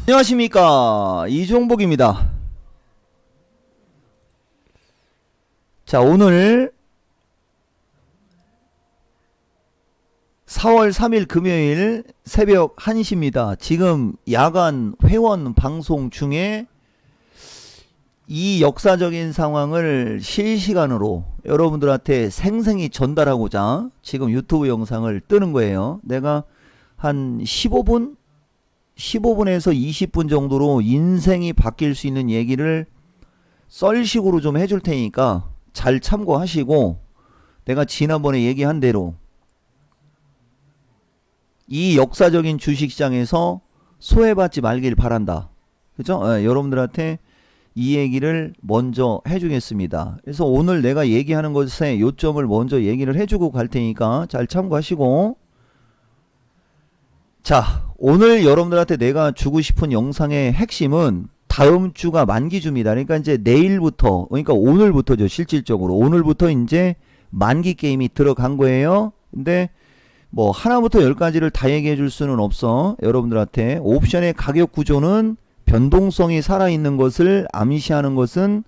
안녕하십니까, 이종복입니다. 자, 오늘 4월 3일 금요일 새벽 1시입니다. 지금 야간 회원 방송 중에 이 역사적인 상황을 실시간으로 여러분들한테 생생히 전달하고자 지금 유튜브 영상을 뜨는 거예요. 내가 한 15분에서 20분 정도로 인생이 바뀔 수 있는 얘기를 썰식으로 좀 해줄 테니까 잘 참고하시고, 내가 지난번에 얘기한 대로 이 역사적인 주식시장에서 소외받지 말길 바란다. 그죠? 여러분들한테 이 얘기를 먼저 해주겠습니다. 그래서 오늘 내가 얘기하는 것에 요점을 먼저 얘기를 해주고 갈 테니까 잘 참고하시고, 자, 오늘 여러분들한테 내가 주고 싶은 영상의 핵심은 다음 주가 만기주입니다. 그러니까 이제 내일부터, 그러니까 오늘부터죠. 실질적으로 오늘부터 이제 만기 게임이 들어간 거예요. 근데 뭐 하나부터 10가지를 다 얘기해 줄 수는 없어. 여러분들한테 옵션의 가격 구조는 변동성이 살아있는 것을 암시하는 것은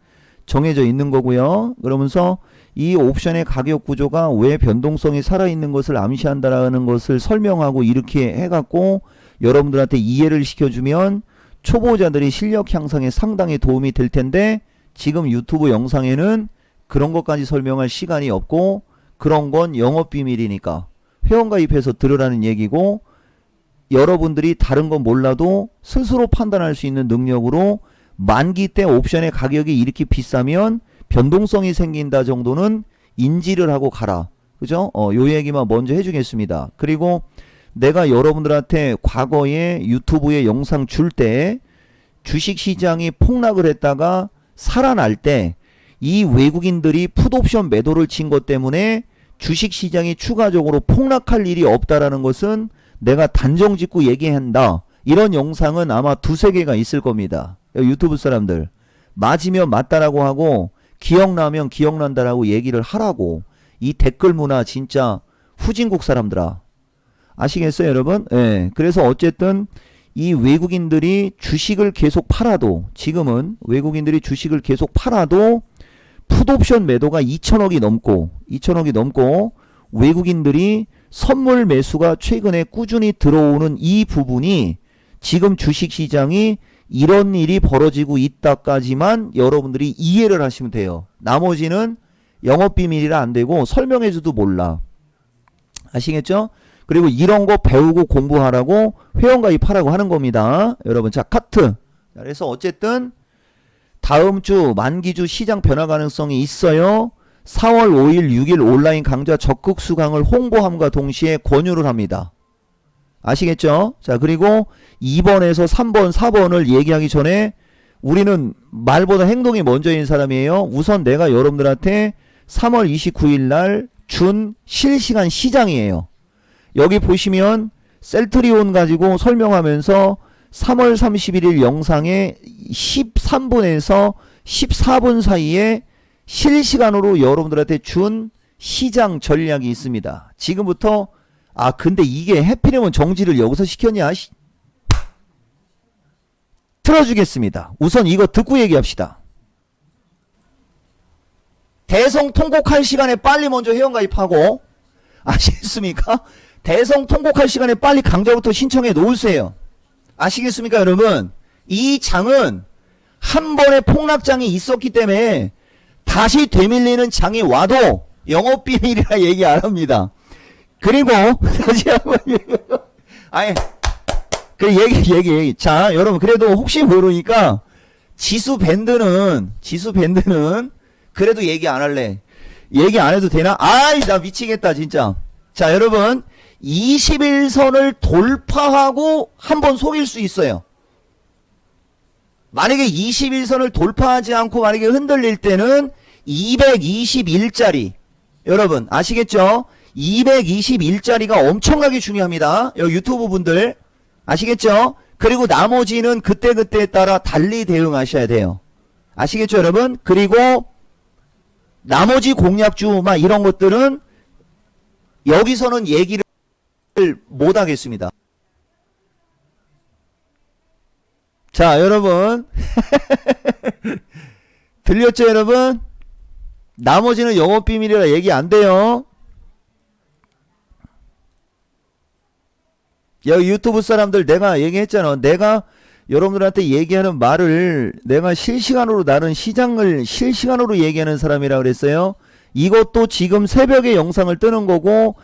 정해져 있는 거고요. 그러면서 이 옵션의 가격 구조가 왜 변동성이 살아있는 것을 암시한다라는 것을 설명하고 이렇게 해갖고 여러분들한테 이해를 시켜주면 초보자들이 실력 향상에 상당히 도움이 될 텐데, 지금 유튜브 영상에는 그런 것까지 설명할 시간이 없고, 그런 건 영업비밀이니까 회원가입해서 들으라는 얘기고, 여러분들이 다른 건 몰라도 스스로 판단할 수 있는 능력으로 만기 때 옵션의 가격이 이렇게 비싸면 변동성이 생긴다 정도는 인지를 하고 가라. 그죠? 요 얘기만 먼저 해주겠습니다. 그리고 내가 여러분들한테 과거에 유튜브에 영상 줄 때 주식시장이 폭락을 했다가 살아날 때 이 외국인들이 풋옵션 매도를 친 것 때문에 주식시장이 추가적으로 폭락할 일이 없다라는 것은 내가 단정짓고 얘기한다. 이런 영상은 아마 2-3개가 있을 겁니다. 유튜브 사람들 맞으면 맞다라고 하고 기억나면 기억난다라고 얘기를 하라고. 이 댓글 문화 진짜 후진국 사람들아, 아시겠어요 여러분? 예. 그래서 어쨌든 이 외국인들이 주식을 계속 팔아도, 지금은 외국인들이 주식을 계속 팔아도 풋옵션 매도가 2천억이 넘고 외국인들이 선물 매수가 최근에 꾸준히 들어오는 이 부분이 지금 주식시장이 이런 일이 벌어지고 있다까지만 여러분들이 이해를 하시면 돼요. 나머지는 영업비밀이라 안 되고 설명해줘도 몰라. 아시겠죠? 그리고 이런 거 배우고 공부하라고 회원가입하라고 하는 겁니다. 여러분, 자, 카트. 그래서 어쨌든 다음 주 만기주 시장 변화 가능성이 있어요. 4월 5일 6일 온라인 강좌 적극 수강을 홍보함과 동시에 권유를 합니다. 아시겠죠? 자, 그리고 2번에서 3번 4번을 얘기하기 전에 우리는 말보다 행동이 먼저인 사람이에요. 우선 내가 여러분들한테 3월 29일 날 준 실시간 시장이에요. 여기 보시면 셀트리온 가지고 설명하면서 3월 31일 영상에 13분에서 14분 사이에 실시간으로 여러분들한테 준 시장 전략이 있습니다. 지금부터, 근데 이게 해피님은 정지를 여기서 시켰냐? 틀어주겠습니다. 우선 이거 듣고 얘기합시다. 대성 통곡할 시간에 빨리 먼저 회원가입하고, 아시겠습니까? 대성 통곡할 시간에 빨리 강좌부터 신청해 놓으세요. 아시겠습니까 여러분? 이 장은 한 번의 폭락장이 있었기 때문에 다시 되밀리는 장이 와도 영업비밀이라 얘기 안 합니다. 그리고 다시 한번 얘기. 자, 여러분, 그래도 혹시 모르니까 지수 밴드는 그래도 얘기 안 할래. 얘기 안 해도 되나? 나 미치겠다 진짜. 자, 여러분, 21선을 돌파하고 한번 속일 수 있어요. 만약에 21선을 돌파하지 않고 만약에 흔들릴 때는 221짜리, 여러분 아시겠죠? 221짜리가 엄청나게 중요합니다. 여기 유튜브 분들 아시겠죠? 그리고 나머지는 그때그때에 따라 달리 대응하셔야 돼요. 아시겠죠 여러분? 그리고 나머지 공략주 막 이런 것들은 여기서는 얘기를 못 하겠습니다. 자, 여러분. 들렸죠, 여러분? 나머지는 영업 비밀이라 얘기 안 돼요. 여기 유튜브 사람들 내가 얘기했잖아. 내가 여러분들한테 얘기하는 말을 내가 실시간으로 나는 시장을 실시간으로 얘기하는 사람이라 그랬어요. 이것도 지금 새벽에 영상을 뜨는 거고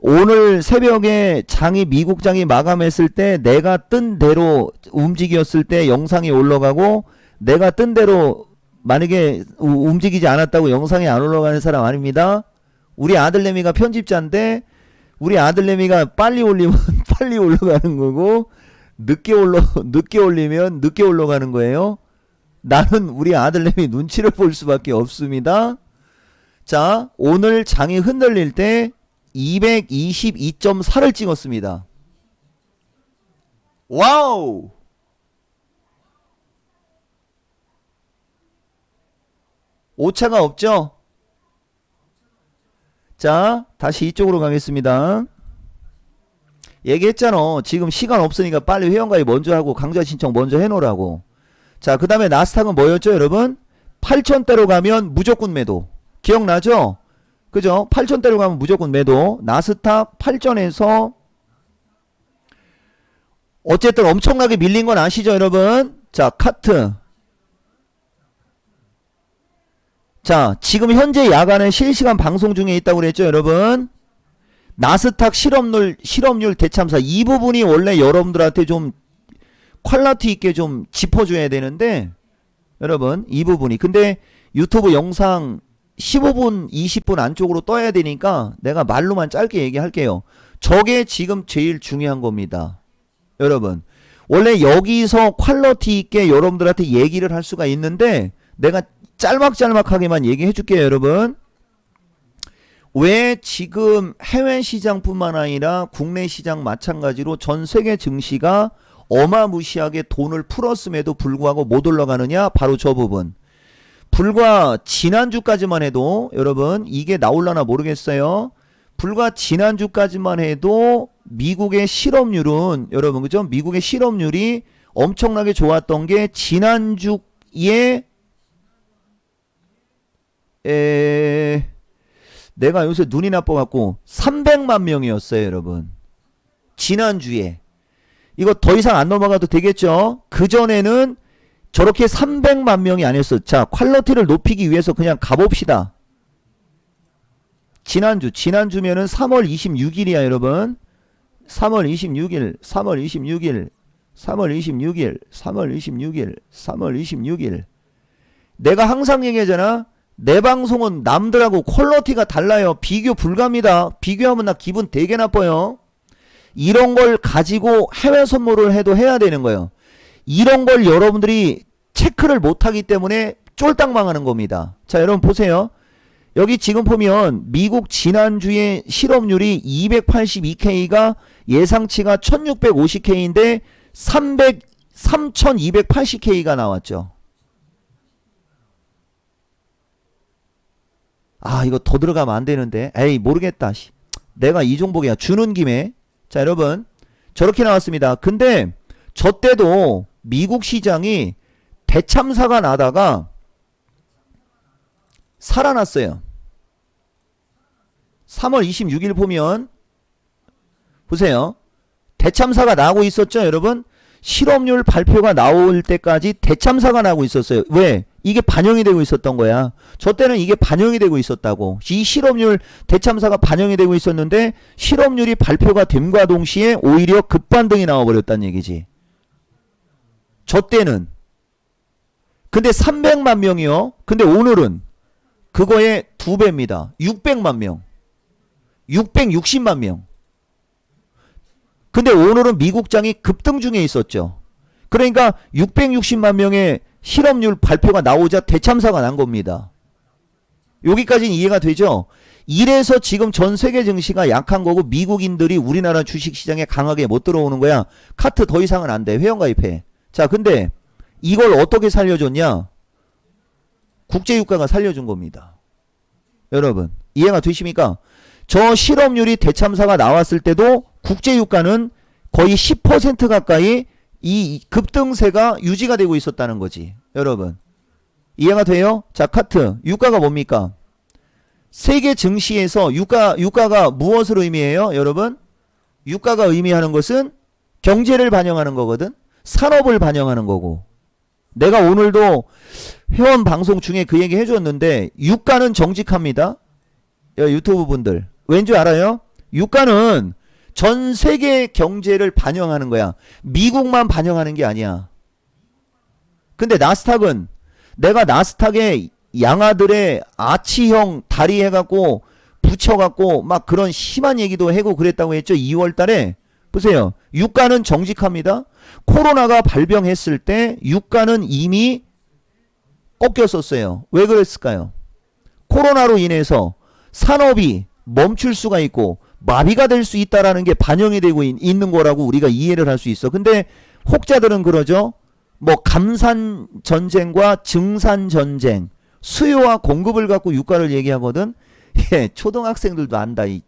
오늘 새벽에 장이 미국 장이 마감했을 때 내가 뜬 대로 움직였을 때 영상이 올라가고 내가 뜬 대로 만약에 움직이지 않았다고 영상이 안 올라가는 사람 아닙니다. 우리 아들내미가 편집자인데 우리 아들내미가 빨리 올리면 빨리 올라가는 거고 늦게 올리면 늦게 올라가는 거예요. 나는 우리 아들내미 눈치를 볼 수밖에 없습니다. 자, 오늘 장이 흔들릴 때 222.4를 찍었습니다. 와우! 오차가 없죠? 자, 다시 이쪽으로 가겠습니다. 얘기했잖아. 지금 시간 없으니까 빨리 회원가입 먼저 하고 강좌 신청 먼저 해놓으라고. 자, 그 다음에 나스닥은 뭐였죠, 여러분? 8,000대로 가면 무조건 매도. 기억나죠? 그죠? 8,000대로 가면 무조건 매도. 나스닥 8전에서 어쨌든 엄청나게 밀린 건 아시죠, 여러분? 자, 카트. 자, 지금 현재 야간에 실시간 방송 중에 있다고 그랬죠, 여러분? 나스닥 실업률 대참사. 이 부분이 원래 여러분들한테 좀 퀄리티 있게 좀 짚어줘야 되는데, 여러분, 이 부분이. 근데 유튜브 영상 15분, 20분 안쪽으로 떠야 되니까 내가 말로만 짧게 얘기할게요. 저게 지금 제일 중요한 겁니다. 여러분. 원래 여기서 퀄리티 있게 여러분들한테 얘기를 할 수가 있는데, 내가 짤막짤막하게만 얘기해 줄게요, 여러분. 왜 지금 해외 시장뿐만 아니라 국내 시장 마찬가지로 전 세계 증시가 어마무시하게 돈을 풀었음에도 불구하고 못 올라가느냐? 바로 저 부분. 불과 지난주까지만 해도 여러분 이게 나올라나 모르겠어요. 불과 지난주까지만 해도 미국의 실업률은 여러분 그죠? 미국의 실업률이 엄청나게 좋았던 게 지난주에 내가 요새 눈이 나빠갖고 300만 명이었어요, 여러분. 지난주에. 이거 더 이상 안 넘어가도 되겠죠? 그전에는 저렇게 300만 명이 아니었어. 자, 퀄리티를 높이기 위해서 그냥 가봅시다. 지난주면은 3월 26일이야, 여러분. 3월 26일, 3월 26일, 3월 26일, 3월 26일, 3월 26일. 내가 항상 얘기하잖아. 내 방송은 남들하고 퀄리티가 달라요. 비교 불가합니다. 비교하면 나 기분 되게 나빠요. 이런 걸 가지고 해외 선물을 해도 해야 되는 거예요. 이런 걸 여러분들이 체크를 못하기 때문에 쫄딱 망하는 겁니다. 자, 여러분 보세요. 여기 지금 보면 미국 지난주에 실업률이 282K가 예상치가 1650K인데 3280K가 나왔죠. 아, 이거 더 들어가면 안 되는데. 에이, 모르겠다. 내가 이 종목이야. 주는 김에. 자, 여러분. 저렇게 나왔습니다. 근데 저 때도 미국 시장이 대참사가 나다가 살아났어요. 3월 26일 보면 보세요. 대참사가 나고 있었죠, 여러분? 실업률 발표가 나올 때까지 대참사가 나고 있었어요. 왜? 이게 반영이 되고 있었던 거야. 저 때는 이게 반영이 되고 있었다고. 이 실업률 대참사가 반영이 되고 있었는데 실업률이 발표가 됨과 동시에 오히려 급반등이 나와버렸다는 얘기지. 저 때는. 근데 300만 명이요. 근데 오늘은 그거의 2배입니다. 600만 명. 660만 명. 근데 오늘은 미국장이 급등 중에 있었죠. 그러니까 660만 명의 실업률 발표가 나오자 대참사가 난 겁니다. 여기까지는 이해가 되죠? 이래서 지금 전 세계 증시가 약한 거고 미국인들이 우리나라 주식시장에 강하게 못 들어오는 거야. 카트 더 이상은 안 돼. 회원가입해. 자, 근데 이걸 어떻게 살려줬냐? 국제유가가 살려준 겁니다. 여러분 이해가 되십니까? 저 실업률이 대참사가 나왔을 때도 국제유가는 거의 10% 가까이 이 급등세가 유지가 되고 있었다는 거지. 여러분. 이해가 돼요? 자, 카트. 유가가 뭡니까? 세계 증시에서 유가가 무엇을 의미해요? 여러분? 유가가 의미하는 것은 경제를 반영하는 거거든. 산업을 반영하는 거고. 내가 오늘도 회원 방송 중에 그 얘기 해줬는데 유가는 정직합니다. 유튜브 분들. 왠지 알아요? 유가는 전 세계 경제를 반영하는 거야. 미국만 반영하는 게 아니야. 근데 나스닥은 내가 나스닥에 양아들의 아치형 다리 해갖고 붙여갖고 막 그런 심한 얘기도 해고 그랬다고 했죠. 2월 달에. 보세요. 유가는 정직합니다. 코로나가 발병했을 때 유가는 이미 꺾였었어요. 왜 그랬을까요? 코로나로 인해서 산업이 멈출 수가 있고 마비가 될 수 있다라는 게 반영이 되고 있는 거라고 우리가 이해를 할 수 있어. 근데 혹자들은 그러죠. 뭐 감산 전쟁과 증산 전쟁, 수요와 공급을 갖고 유가를 얘기하거든. 예, 초등학생들도 안다. 이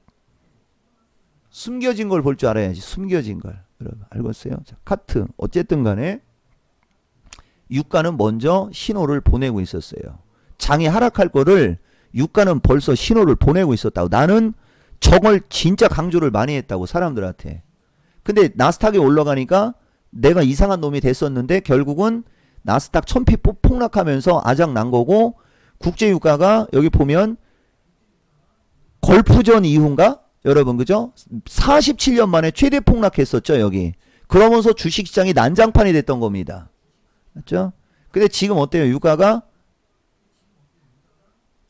숨겨진 걸 볼 줄 알아야지. 숨겨진 걸. 여러분 알겠어요? 자, 카트. 어쨌든 간에 유가는 먼저 신호를 보내고 있었어요. 장이 하락할 거를 유가는 벌써 신호를 보내고 있었다고. 나는 저걸 진짜 강조를 많이 했다고 사람들한테. 근데 나스닥이 올라가니까 내가 이상한 놈이 됐었는데 결국은 나스닥 1000피 폭락하면서 아작난 거고 국제유가가 여기 보면 걸프전 이후인가? 여러분 그죠? 47년 만에 최대 폭락했었죠 여기. 그러면서 주식시장이 난장판이 됐던 겁니다. 맞죠? 근데 지금 어때요? 유가가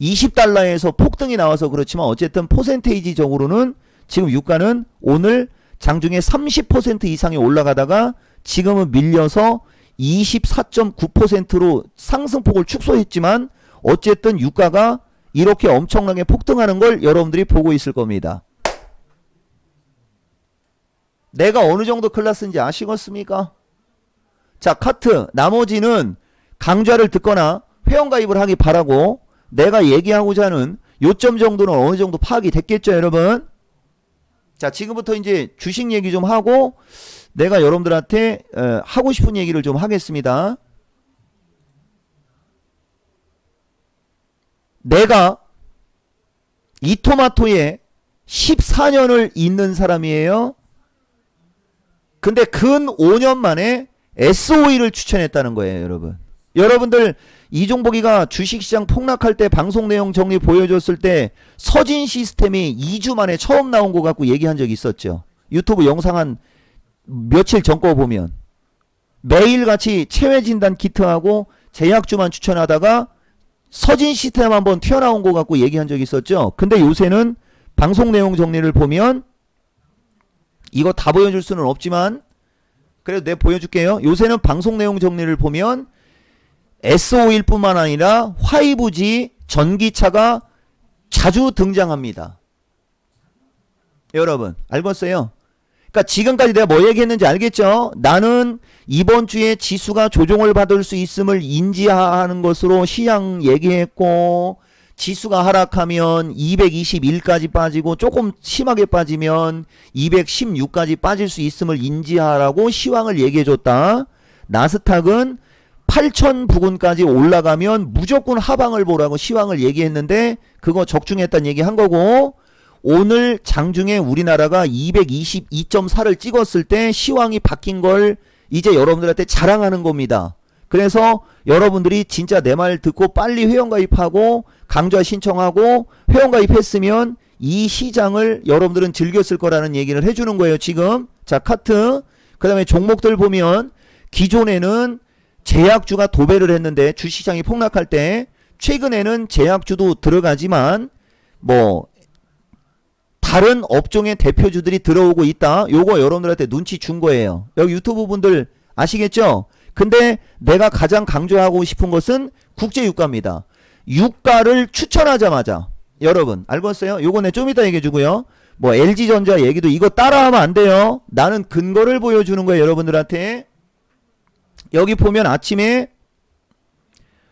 20달러에서 폭등이 나와서 그렇지만 어쨌든 퍼센테이지적으로는 지금 유가는 오늘 장중에 30% 이상이 올라가다가 지금은 밀려서 24.9%로 상승폭을 축소했지만 어쨌든 유가가 이렇게 엄청나게 폭등하는 걸 여러분들이 보고 있을 겁니다. 내가 어느 정도 클래스인지 아시겠습니까? 자, 카트. 나머지는 강좌를 듣거나 회원가입을 하기 바라고 내가 얘기하고자 하는 요점 정도는 어느 정도 파악이 됐겠죠, 여러분? 자, 지금부터 이제 주식 얘기 좀 하고 내가 여러분들한테 하고 싶은 얘기를 좀 하겠습니다. 내가 이토마토에 14년을 있는 사람이에요. 근데 근 5년 만에 SOE를 추천했다는 거예요, 여러분. 여러분들 이종복이가 주식시장 폭락할 때 방송 내용 정리 보여줬을 때 서진 시스템이 2주 만에 처음 나온 거 갖고 얘기한 적이 있었죠. 유튜브 영상 한 며칠 전 거 보면 매일같이 체외진단 키트하고 제약주만 추천하다가 서진 시스템 한번 튀어나온 거 갖고 얘기한 적이 있었죠. 근데 요새는 방송 내용 정리를 보면 이거 다 보여줄 수는 없지만 그래도 내가 보여줄게요. 요새는 방송 내용 정리를 보면 SO일 뿐만 아니라 화이브지 전기차가 자주 등장합니다. 여러분 알겠어요? 그러니까 지금까지 내가 뭐 얘기했는지 알겠죠? 나는 이번 주에 지수가 조정을 받을 수 있음을 인지하는 것으로 시향 얘기했고 지수가 하락하면 221까지 빠지고 조금 심하게 빠지면 216까지 빠질 수 있음을 인지하라고 시황을 얘기해줬다. 나스닥은 8,000 부근까지 올라가면 무조건 하방을 보라고 시황을 얘기했는데 그거 적중했다는 얘기 한 거고 오늘 장중에 우리나라가 222.4를 찍었을 때 시황이 바뀐 걸 이제 여러분들한테 자랑하는 겁니다. 그래서 여러분들이 진짜 내 말 듣고 빨리 회원가입하고 강좌 신청하고 회원가입했으면 이 시장을 여러분들은 즐겼을 거라는 얘기를 해주는 거예요. 지금 자 카트 그 다음에 종목들 보면 기존에는 제약주가 도배를 했는데 주시장이 폭락할 때 최근에는 제약주도 들어가지만 뭐 다른 업종의 대표주들이 들어오고 있다. 요거 여러분들한테 눈치 준 거예요. 여기 유튜브 분들 아시겠죠? 근데 내가 가장 강조하고 싶은 것은 국제유가입니다. 유가를 추천하자마자 여러분 알겠어요? 요거 내 좀 이따 얘기해 주고요. 뭐 LG전자 얘기도 이거 따라하면 안 돼요. 나는 근거를 보여주는 거예요. 여러분들한테. 여기 보면 아침에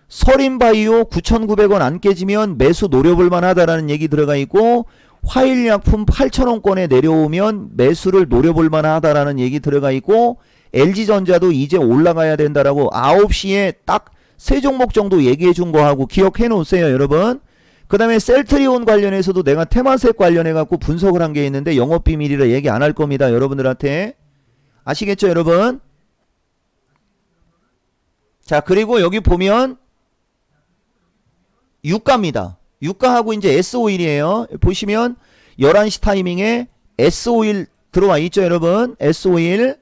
서린바이오 9,900원 안 깨지면 매수 노려볼만 하다라는 얘기 들어가 있고 화일약품 8,000원권에 내려오면 매수를 노려볼만 하다라는 얘기 들어가 있고 LG전자도 이제 올라가야 된다라고 9시에 딱 세 종목 정도 얘기해 준 거 하고 기억해 놓으세요, 여러분. 그 다음에 셀트리온 관련해서도 내가 테마색 관련해 갖고 분석을 한 게 있는데 영업비밀이라 얘기 안 할 겁니다, 여러분들한테. 아시겠죠, 여러분? 자, 그리고 여기 보면 유가입니다. 유가하고 이제 S-오일이에요. 보시면 11시 타이밍에 S-오일 들어와 있죠, 여러분. S-오일.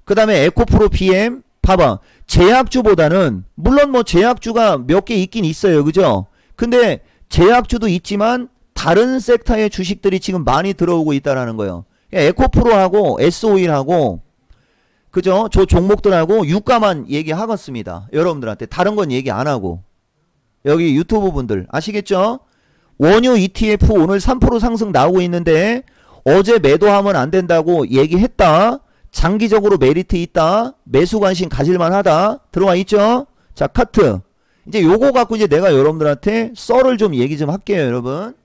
그 다음에 에코프로 PM. 봐봐. 제약주보다는 물론 뭐 제약주가 몇 개 있긴 있어요. 그죠? 근데 제약주도 있지만 다른 섹터의 주식들이 지금 많이 들어오고 있다라는 거예요. 에코프로하고 S-오일하고 그죠? 저 종목들하고 유가만 얘기하겠습니다. 여러분들한테 다른 건 얘기 안 하고. 여기 유튜브 분들 아시겠죠? 원유 ETF 오늘 3% 상승 나오고 있는데 어제 매도하면 안 된다고 얘기했다. 장기적으로 메리트 있다. 매수 관심 가질만 하다. 들어와 있죠? 자, 카트. 이제 요거 갖고 이제 내가 여러분들한테 썰을 좀 얘기 좀 할게요, 여러분.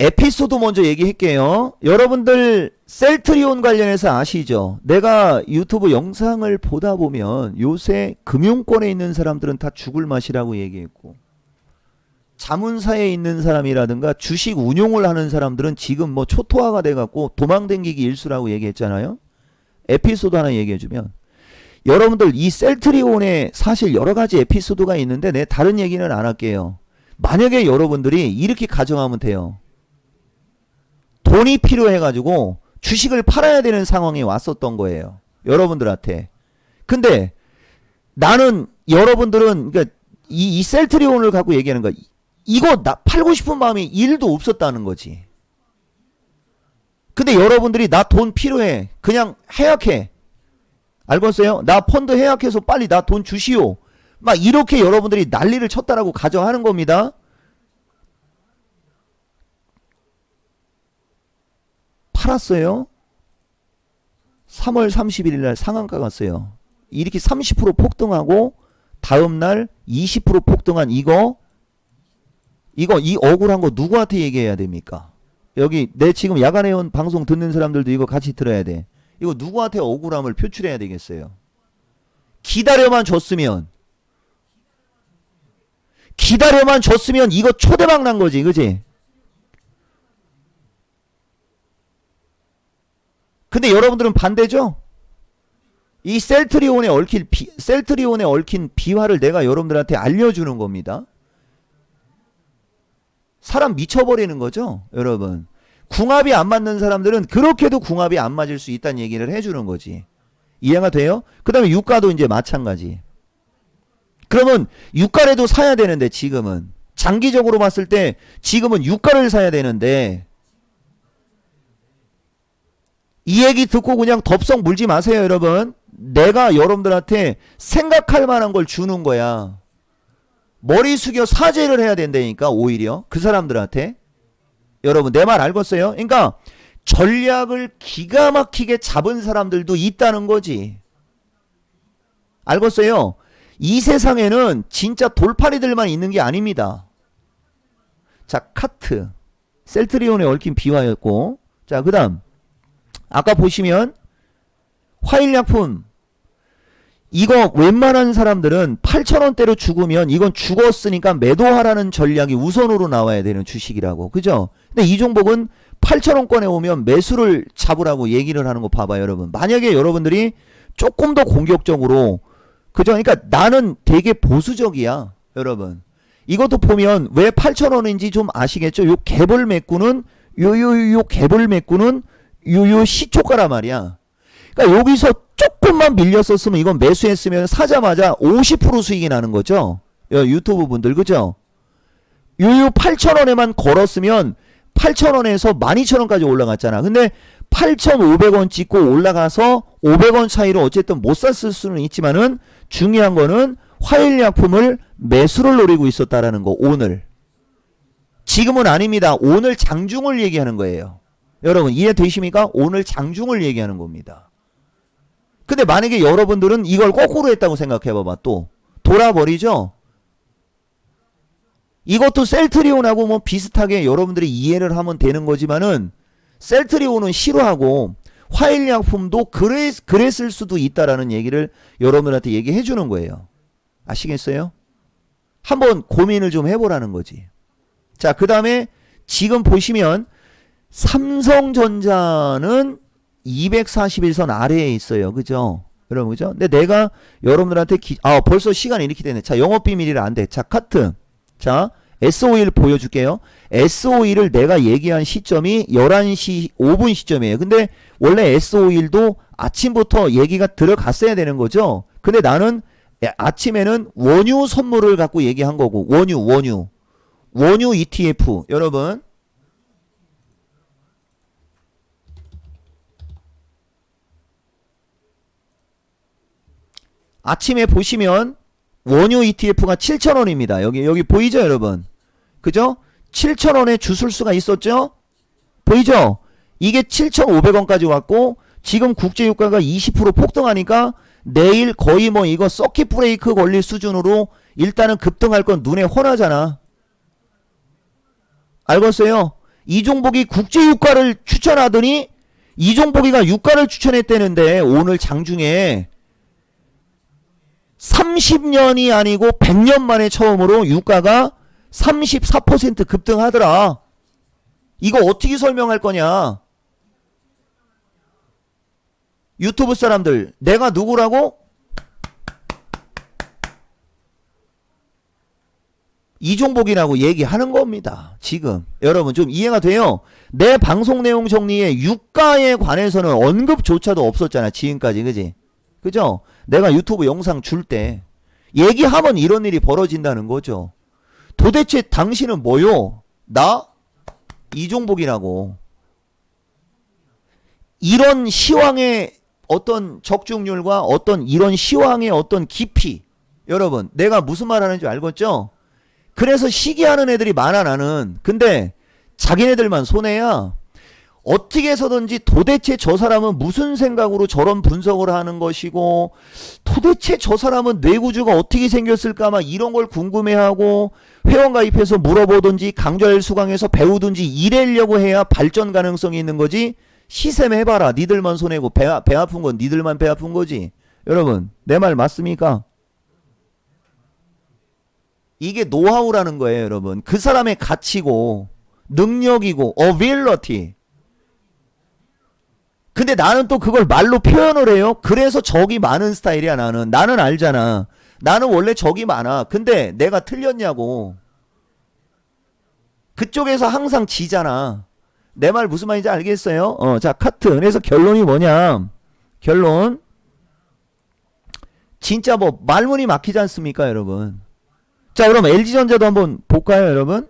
에피소드 먼저 얘기할게요. 여러분들 셀트리온 관련해서 아시죠? 내가 유튜브 영상을 보다 보면 요새 금융권에 있는 사람들은 다 죽을 맛이라고 얘기했고 자문사에 있는 사람이라든가 주식 운용을 하는 사람들은 지금 뭐 초토화가 돼갖고 도망댕기기 일수라고 얘기했잖아요. 에피소드 하나 얘기해주면 여러분들 이 셀트리온에 사실 여러가지 에피소드가 있는데 내 다른 얘기는 안 할게요. 만약에 여러분들이 이렇게 가정하면 돼요. 돈이 필요해가지고 주식을 팔아야 되는 상황이 왔었던 거예요. 여러분들한테. 근데 나는 여러분들은 그러니까 이 셀트리온을 갖고 얘기하는 거야. 이거 나 팔고 싶은 마음이 1도 없었다는 거지. 근데 여러분들이 나 돈 필요해. 그냥 해약해. 알겠어요? 나 펀드 해약해서 빨리 나 돈 주시오. 막 이렇게 여러분들이 난리를 쳤다라고 가정하는 겁니다. 팔았어요. 3월 31일 날 상한가 갔어요. 이렇게 30% 폭등하고 다음날 20% 폭등한 이 억울한 거 누구한테 얘기해야 됩니까? 여기 내 지금 야간에 온 방송 듣는 사람들도 이거 같이 들어야 돼. 이거 누구한테 억울함을 표출해야 되겠어요? 기다려만 줬으면 이거 초대박 난 거지, 그지? 근데 여러분들은 반대죠? 이 셀트리온에 얽힌 비화를 내가 여러분들한테 알려주는 겁니다. 사람 미쳐버리는 거죠, 여러분. 궁합이 안 맞는 사람들은 그렇게도 궁합이 안 맞을 수 있다는 얘기를 해주는 거지. 이해가 돼요? 그 다음에 유가도 이제 마찬가지. 그러면 유가라도 사야 되는데 지금은 장기적으로 봤을 때 지금은 유가를 사야 되는데 이 얘기 듣고 그냥 덥석 물지 마세요, 여러분. 내가 여러분들한테 생각할 만한 걸 주는 거야. 머리 숙여 사죄를 해야 된다니까, 오히려 그 사람들한테. 여러분 내 말 알겠어요? 그러니까 전략을 기가 막히게 잡은 사람들도 있다는 거지. 알겠어요? 이 세상에는 진짜 돌팔이들만 있는 게 아닙니다. 자, 카트. 셀트리온에 얽힌 비화였고, 자, 그 다음 아까 보시면 화일약품, 이거 웬만한 사람들은 8,000원대로 죽으면 이건 죽었으니까 매도하라는 전략이 우선으로 나와야 되는 주식이라고. 그죠? 근데 이 종목은 8,000원권에 오면 매수를 잡으라고 얘기를 하는 거 봐봐요, 여러분. 만약에 여러분들이 조금 더 공격적으로, 그죠? 그러니까 나는 되게 보수적이야, 여러분. 이것도 보면 왜 8,000원인지 좀 아시겠죠? 요 갭을 메꾸는 요 갭을 메꾸는 요 시초가란 말이야. 그러니까 여기서 조금만 밀렸었으면 이건 매수했으면 사자마자 50% 수익이 나는 거죠. 유튜브 분들, 그죠? 요 8,000원에만 걸었으면 8,000원에서 12,000원까지 올라갔잖아. 근데 8,500원 찍고 올라가서 500원 차이로 어쨌든 못 샀을 수는 있지만은 중요한 거는 화일약품을 매수를 노리고 있었다라는 거, 오늘. 지금은 아닙니다. 오늘 장중을 얘기하는 거예요. 여러분 이해되십니까? 오늘 장중을 얘기하는 겁니다. 근데 만약에 여러분들은 이걸 거꾸로 했다고 생각해봐봐. 또 돌아버리죠? 이것도 셀트리온하고 뭐 비슷하게 여러분들이 이해를 하면 되는 거지만은 셀트리온은 싫어하고 화일약품도 그랬을 수도 있다라는 얘기를 여러분들한테 얘기해 주는 거예요. 아시겠어요? 한번 고민을 좀 해보라는 거지. 자, 그 다음에 지금 보시면 삼성전자는 241선 아래에 있어요. 그죠? 여러분, 그죠? 근데 내가 여러분들한테 벌써 시간이 이렇게 되네. 자, 영업비밀이라 안 돼. 자, 카트. 자, SO일 보여줄게요. SO일을 내가 얘기한 시점이 11시 5분 시점이에요. 근데 원래 SO일도 아침부터 얘기가 들어갔어야 되는 거죠. 근데 나는 아침에는 원유 선물을 갖고 얘기한 거고, 원유 ETF. 여러분, 아침에 보시면 원유 ETF가 7,000원입니다. 여기 보이죠, 여러분? 그죠? 7,000원에 주술 수가 있었죠? 보이죠? 이게 7,500원까지 왔고, 지금 국제유가가 20% 폭등하니까 내일 거의 뭐 이거 서킷 브레이크 걸릴 수준으로 일단은 급등할 건 눈에 훤하잖아. 알겠어요? 이종복이 국제유가를 추천하더니 이종복이가 유가를 추천했다는데 오늘 장중에 30년이 아니고 100년 만에 처음으로 유가가 34% 급등하더라. 이거 어떻게 설명할 거냐? 유튜브 사람들, 내가 누구라고? 이종복이라고 얘기하는 겁니다. 지금 여러분 좀 이해가 돼요? 내 방송 내용 정리에 유가에 관해서는 언급조차도 없었잖아, 지금까지. 그지? 그죠? 내가 유튜브 영상 줄 때 얘기하면 이런 일이 벌어진다는 거죠. 도대체 당신은 뭐요? 나? 이종복이라고. 이런 시황의 어떤 적중률과 어떤 이런 시황의 어떤 깊이, 여러분 내가 무슨 말 하는지 알겠죠? 그래서 시기하는 애들이 많아 나는. 근데 자기네들만 손해야. 어떻게 해서든지 도대체 저 사람은 무슨 생각으로 저런 분석을 하는 것이고, 도대체 저 사람은 뇌구조가 어떻게 생겼을까 막 이런 걸 궁금해하고 회원가입해서 물어보든지 강좌일 수강해서 배우든지 이래려고 해야 발전 가능성이 있는 거지. 시샘해봐라. 니들만 손해고 배 아픈 건 니들만 배 아픈 거지. 여러분 내 말 맞습니까? 이게 노하우라는 거예요. 여러분 그 사람의 가치고 능력이고 어빌러티. 근데 나는 또 그걸 말로 표현을 해요. 그래서 적이 많은 스타일이야. 나는 알잖아. 나는 원래 적이 많아. 근데 내가 틀렸냐고. 그쪽에서 항상 지잖아. 내 말 무슨 말인지 알겠어요? 자, 카트. 그래서 결론이 뭐냐? 결론. 진짜 뭐 말문이 막히지 않습니까, 여러분? 자, 그럼 LG전자도 한번 볼까요, 여러분?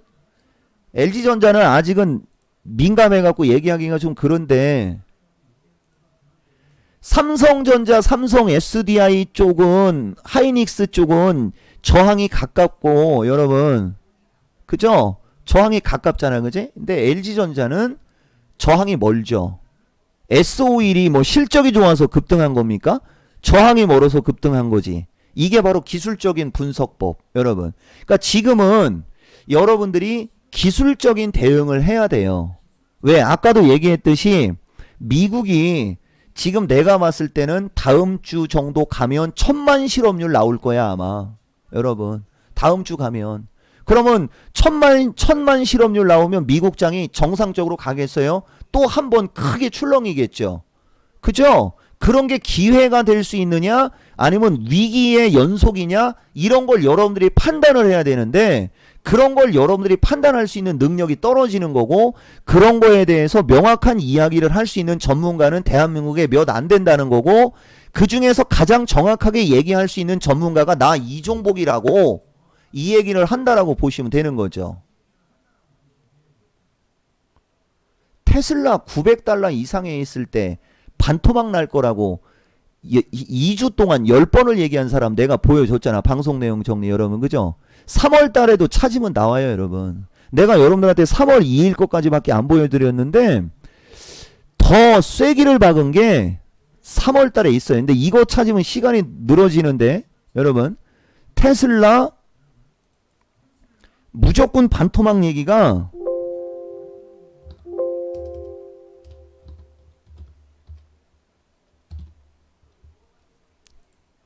LG전자는 아직은 민감해갖고 얘기하기가 좀 그런데, 삼성전자, 삼성 SDI 쪽은, 하이닉스 쪽은 저항이 가깝고, 여러분. 그죠? 저항이 가깝잖아요. 그지? 근데 LG전자는 저항이 멀죠. SO일이 뭐 실적이 좋아서 급등한 겁니까? 저항이 멀어서 급등한 거지. 이게 바로 기술적인 분석법, 여러분. 그러니까 지금은 여러분들이 기술적인 대응을 해야 돼요. 왜? 아까도 얘기했듯이 미국이 지금 내가 봤을 때는 다음 주 정도 가면 1000만 실업률 나올 거야 아마. 여러분 다음 주 가면. 그러면 1000만 실업률 나오면 미국장이 정상적으로 가겠어요? 또 한 번 크게 출렁이겠죠. 그죠? 그런 게 기회가 될 수 있느냐 아니면 위기의 연속이냐 이런 걸 여러분들이 판단을 해야 되는데 그런 걸 여러분들이 판단할 수 있는 능력이 떨어지는 거고 그런 거에 대해서 명확한 이야기를 할 수 있는 전문가는 대한민국에 몇 안 된다는 거고 그 중에서 가장 정확하게 얘기할 수 있는 전문가가 나 이종복이라고 이 얘기를 한다라고 보시면 되는 거죠. 테슬라 900달러 이상에 있을 때 반토막 날 거라고 2주 동안 10번을 얘기한 사람 내가 보여줬잖아. 방송 내용 정리 여러분. 그죠? 3월 달에도 찾으면 나와요 여러분. 내가 여러분들한테 3월 2일 것까지밖에 안 보여드렸는데 더 쐐기를 박은 게 3월 달에 있어요. 근데 이거 찾으면 시간이 늘어지는데 여러분 테슬라 무조건 반토막 얘기가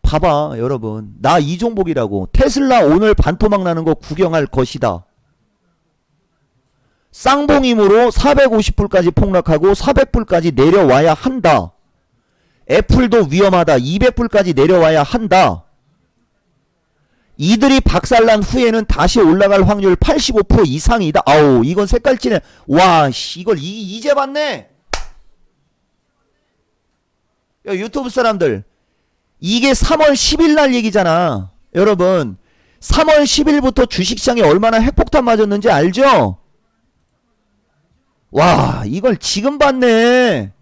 봐봐 여러분, 나 이종복이라고. 테슬라 오늘 반토막 나는 거 구경할 것이다. 쌍봉임으로 450불까지 폭락하고 400불까지 내려와야 한다. 애플도 위험하다. 200불까지 내려와야 한다. 이들이 박살난 후에는 다시 올라갈 확률 85% 이상이다. 아우, 이건 색깔진해. 와, 씨, 이걸 이제 봤네. 야, 유튜브 사람들, 이게 3월 10일 날 얘기잖아. 여러분, 3월 10일부터 주식시장에 얼마나 핵폭탄 맞았는지 알죠? 와, 이걸 지금 봤네.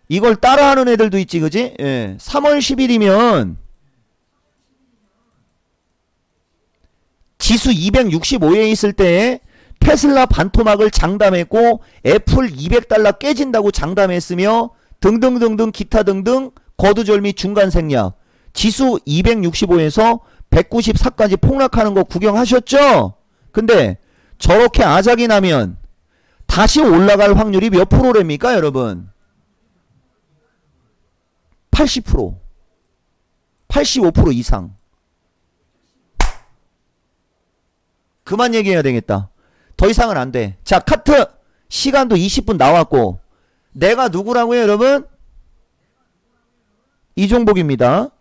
이걸 따라하는 애들도 있지, 그지? 예. 3월 10일이면 지수 265에 있을 때 테슬라 반토막을 장담했고 애플 200달러 깨진다고 장담했으며 등등등등 기타 등등 거두절미 중간 생략, 지수 265에서 194까지 폭락하는 거 구경하셨죠? 근데 저렇게 아작이 나면 다시 올라갈 확률이 몇 프로랍니까 여러분? 80%, 85% 이상. 그만 얘기해야 되겠다. 더 이상은 안 돼. 자, 카트 시간도 20분 나왔고, 내가 누구라고요 여러분? 이종복입니다.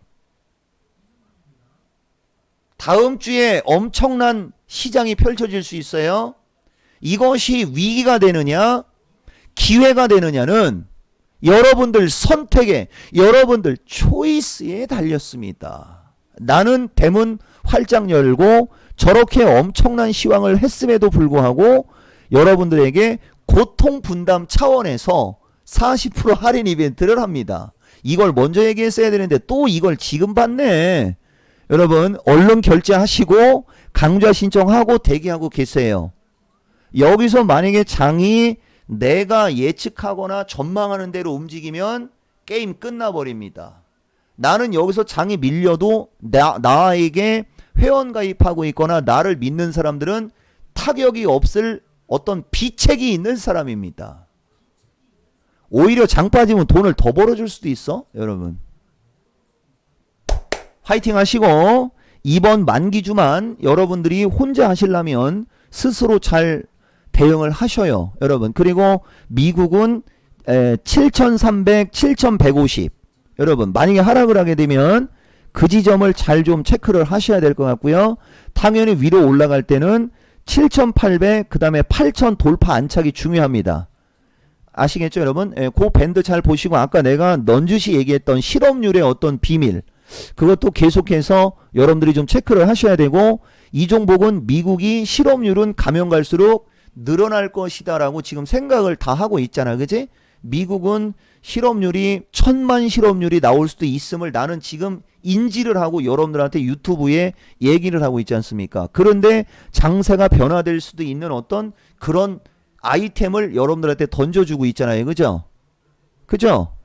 다음 주에 엄청난 시장이 펼쳐질 수 있어요. 이것이 위기가 되느냐 기회가 되느냐는 여러분들 선택에, 여러분들 초이스에 달렸습니다. 나는 대문 활짝 열고 저렇게 엄청난 시황을 했음에도 불구하고 여러분들에게 고통 분담 차원에서 40% 할인 이벤트를 합니다. 이걸 먼저 얘기했어야 되는데 또 이걸 지금 받네. 여러분 얼른 결제하시고 강좌 신청하고 대기하고 계세요. 여기서 만약에 장이 내가 예측하거나 전망하는 대로 움직이면 게임 끝나버립니다. 나는 여기서 장이 밀려도 나에게 회원가입하고 있거나 나를 믿는 사람들은 타격이 없을 어떤 비책이 있는 사람입니다. 오히려 장 빠지면 돈을 더 벌어줄 수도 있어 여러분. 화이팅 하시고 이번 만기주만 여러분들이 혼자 하시려면 스스로 잘 대응을 하셔요 여러분. 그리고 미국은 7300, 7150 여러분 만약에 하락을 하게 되면 그 지점을 잘 좀 체크를 하셔야 될 것 같고요. 당연히 위로 올라갈 때는 7800 그 다음에 8000 돌파 안착이 중요합니다. 아시겠죠 여러분? 그 밴드 잘 보시고 아까 내가 넌주시 얘기했던 실업률의 어떤 비밀 그것도 계속해서 여러분들이 좀 체크를 하셔야 되고, 이종복은 미국이 실업률은 가면 갈수록 늘어날 것이다 라고 지금 생각을 다 하고 있잖아 그지? 미국은 실업률이 1000만 실업률이 나올 수도 있음을 나는 지금 인지를 하고 여러분들한테 유튜브에 얘기를 하고 있지 않습니까? 그런데 장세가 변화될 수도 있는 어떤 그런 아이템을 여러분들한테 던져주고 있잖아요 그죠? 그죠?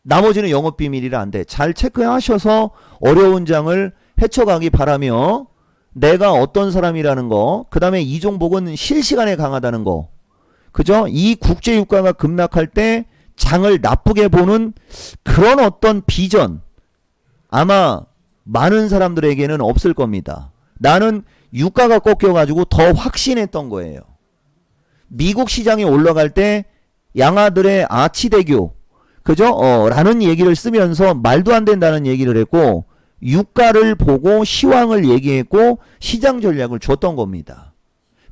나머지는 영업비밀이라 안 돼. 잘 체크하셔서 어려운 장을 헤쳐가기 바라며, 내가 어떤 사람이라는 거, 그 다음에 이종복은 실시간에 강하다는 거, 그죠? 이 국제유가가 급락할 때 장을 나쁘게 보는 그런 어떤 비전 아마 많은 사람들에게는 없을 겁니다. 나는 유가가 꺾여가지고 더 확신했던 거예요. 미국 시장이 올라갈 때 양아들의 아치대교, 그죠? 라는 얘기를 쓰면서 말도 안 된다는 얘기를 했고, 유가를 보고 시황을 얘기했고 시장 전략을 줬던 겁니다.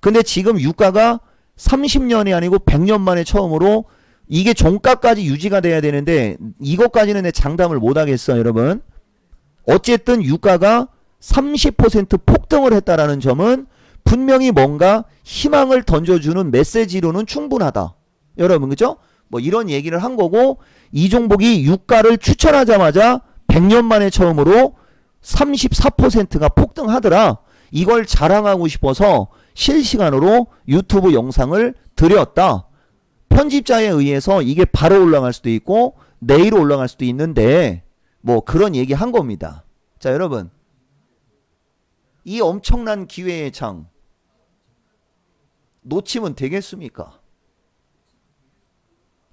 근데 지금 유가가 30년이 아니고 100년 만에 처음으로 이게 종가까지 유지가 돼야 되는데 이것까지는 내 장담을 못 하겠어 여러분. 어쨌든 유가가 30% 폭등을 했다라는 점은 분명히 뭔가 희망을 던져주는 메시지로는 충분하다 여러분, 그죠? 뭐 이런 얘기를 한 거고, 이종복이 유가를 추천하자마자 100년 만에 처음으로 34%가 폭등하더라. 이걸 자랑하고 싶어서 실시간으로 유튜브 영상을 드렸다. 편집자에 의해서 이게 바로 올라갈 수도 있고 내일 올라갈 수도 있는데 뭐 그런 얘기 한 겁니다. 자 여러분, 이 엄청난 기회의 장 놓치면 되겠습니까?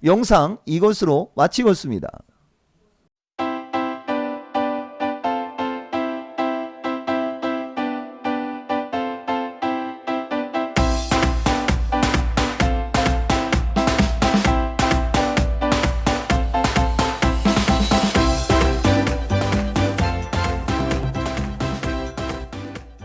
영상 이것으로 마치겠습니다.